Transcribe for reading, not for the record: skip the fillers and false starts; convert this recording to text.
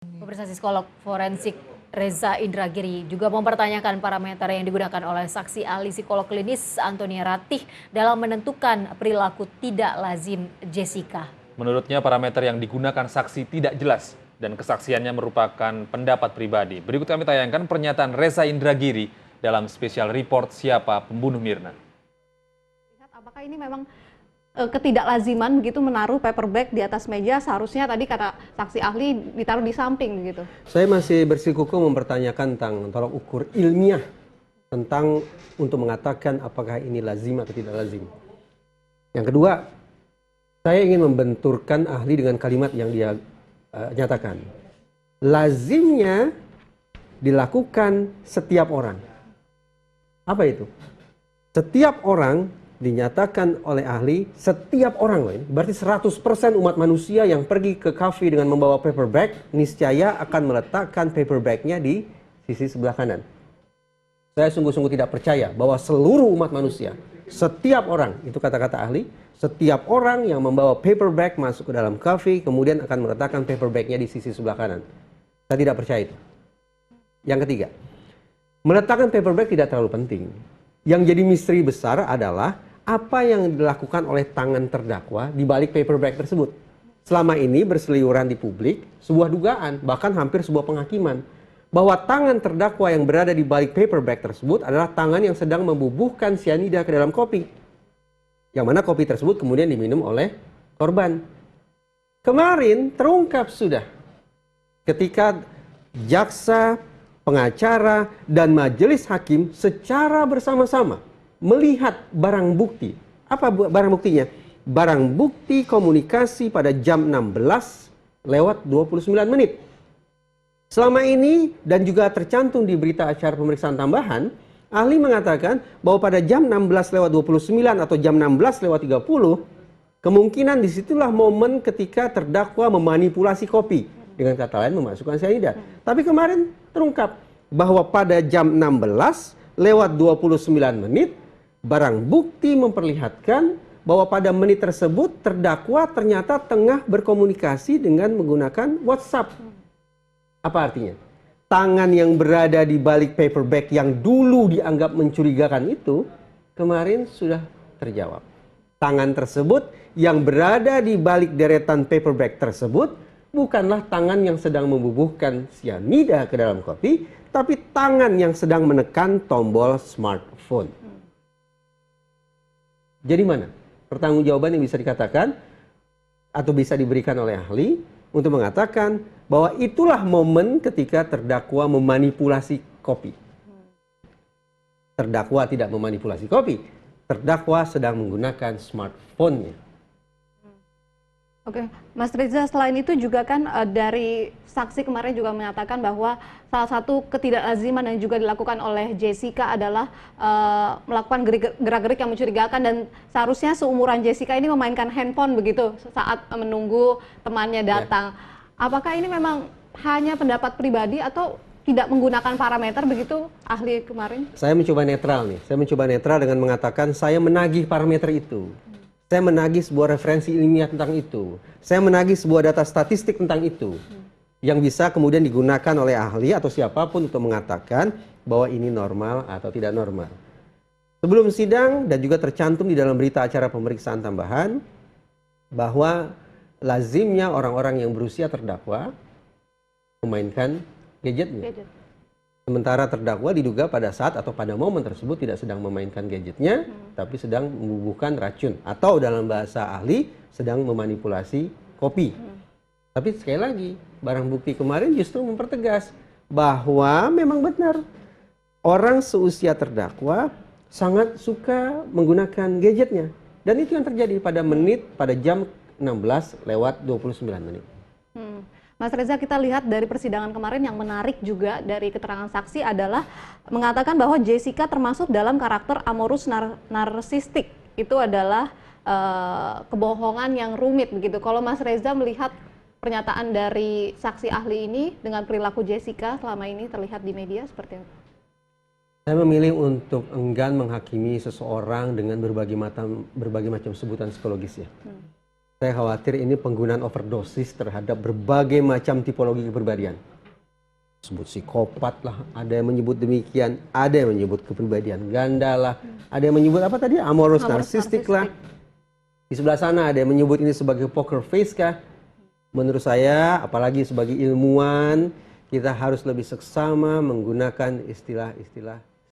Pemirsa psikolog forensik Reza Indragiri juga mempertanyakan parameter yang digunakan oleh saksi ahli psikolog klinis Antonia Ratih dalam menentukan perilaku tidak lazim Jessica. Menurutnya parameter yang digunakan saksi tidak jelas dan kesaksiannya merupakan pendapat pribadi. Berikut kami tayangkan pernyataan Reza Indragiri dalam spesial report Siapa Pembunuh Mirna. Apakah ini memang ketidaklaziman begitu menaruh paper bag di atas meja, seharusnya tadi kata saksi ahli ditaruh di samping begitu? Saya masih bersikukuh mempertanyakan tentang tolak ukur ilmiah tentang untuk mengatakan apakah ini lazim atau tidak lazim. Yang kedua, saya ingin membenturkan ahli dengan kalimat yang dia nyatakan. Lazimnya dilakukan setiap orang. Apa itu? Setiap orang dinyatakan oleh ahli, setiap orang loh ini, berarti 100% umat manusia yang pergi ke kafe dengan membawa paper bag, niscaya akan meletakkan paper bagnya di sisi sebelah kanan. Saya sungguh-sungguh tidak percaya bahwa seluruh umat manusia, setiap orang, itu kata-kata ahli, setiap orang yang membawa paper bag masuk ke dalam kafe, kemudian akan meletakkan paper bagnya di sisi sebelah kanan. Saya tidak percaya itu. Yang ketiga, meletakkan paper bag tidak terlalu penting. Yang jadi misteri besar adalah apa yang dilakukan oleh tangan terdakwa di balik paper bag tersebut. Selama ini berseliweran di publik sebuah dugaan, bahkan hampir sebuah penghakiman, bahwa tangan terdakwa yang berada di balik paper bag tersebut adalah tangan yang sedang membubuhkan cyanida ke dalam kopi. Yang mana kopi tersebut kemudian diminum oleh korban. Kemarin terungkap sudah ketika jaksa, pengacara, dan majelis hakim secara bersama-sama melihat barang bukti. Apa barang buktinya? Barang bukti komunikasi pada jam 16:29. Selama ini dan juga tercantum di berita acara pemeriksaan tambahan, ahli mengatakan bahwa pada jam 16:29 atau jam 16:30, kemungkinan disitulah momen ketika terdakwa memanipulasi kopi. Dengan kata lain memasukkan cyanida. Tapi kemarin terungkap bahwa pada jam 16:29 barang bukti memperlihatkan bahwa pada menit tersebut terdakwa ternyata tengah berkomunikasi dengan menggunakan WhatsApp. Apa artinya? Tangan yang berada di balik paper bag yang dulu dianggap mencurigakan itu kemarin sudah terjawab. Tangan tersebut yang berada di balik deretan paper bag tersebut bukanlah tangan yang sedang membubuhkan cyanida ke dalam kopi, tapi tangan yang sedang menekan tombol smartphone. Jadi mana pertanggungjawaban yang bisa dikatakan atau bisa diberikan oleh ahli untuk mengatakan bahwa itulah momen ketika terdakwa memanipulasi kopi. Terdakwa tidak memanipulasi kopi, terdakwa sedang menggunakan smartphone-nya. Oke, Mas Reza, selain itu juga kan dari saksi kemarin juga menyatakan bahwa salah satu ketidaklaziman yang juga dilakukan oleh Jessica adalah melakukan gerak-gerik yang mencurigakan, dan seharusnya seumuran Jessica ini memainkan handphone begitu saat menunggu temannya datang. Apakah ini memang hanya pendapat pribadi atau tidak menggunakan parameter begitu ahli kemarin? Saya mencoba netral nih, saya mencoba netral dengan mengatakan saya menagih parameter itu. Saya menagih sebuah referensi ilmiah tentang itu. Saya menagih sebuah data statistik tentang itu. Yang bisa kemudian digunakan oleh ahli atau siapapun untuk mengatakan bahwa ini normal atau tidak normal. Sebelum sidang dan juga tercantum di dalam berita acara pemeriksaan tambahan bahwa lazimnya orang-orang yang berusia terdakwa memainkan gadgetnya. Sementara terdakwa diduga pada saat atau pada momen tersebut tidak sedang memainkan gadgetnya, tapi sedang membubuhkan racun. Atau dalam bahasa ahli, sedang memanipulasi kopi. Tapi sekali lagi, barang bukti kemarin justru mempertegas bahwa memang benar orang seusia terdakwa sangat suka menggunakan gadgetnya. Dan itu yang terjadi pada jam 16:29. Mas Reza, kita lihat dari persidangan kemarin yang menarik juga dari keterangan saksi adalah mengatakan bahwa Jessica termasuk dalam karakter amorus narsistik. Itu adalah kebohongan yang rumit begitu. Kalau Mas Reza melihat pernyataan dari saksi ahli ini dengan perilaku Jessica selama ini terlihat di media seperti apa? Saya memilih untuk enggan menghakimi seseorang dengan berbagai macam sebutan psikologis ya. Saya khawatir ini penggunaan overdosis terhadap berbagai macam tipologi kepribadian. Sebut psikopat lah, ada yang menyebut demikian, ada yang menyebut kepribadian ganda lah, ada yang menyebut apa tadi, amorous narsistik lah. Di sebelah sana ada yang menyebut ini sebagai poker face kah. Menurut saya, apalagi sebagai ilmuwan, kita harus lebih seksama menggunakan istilah-istilah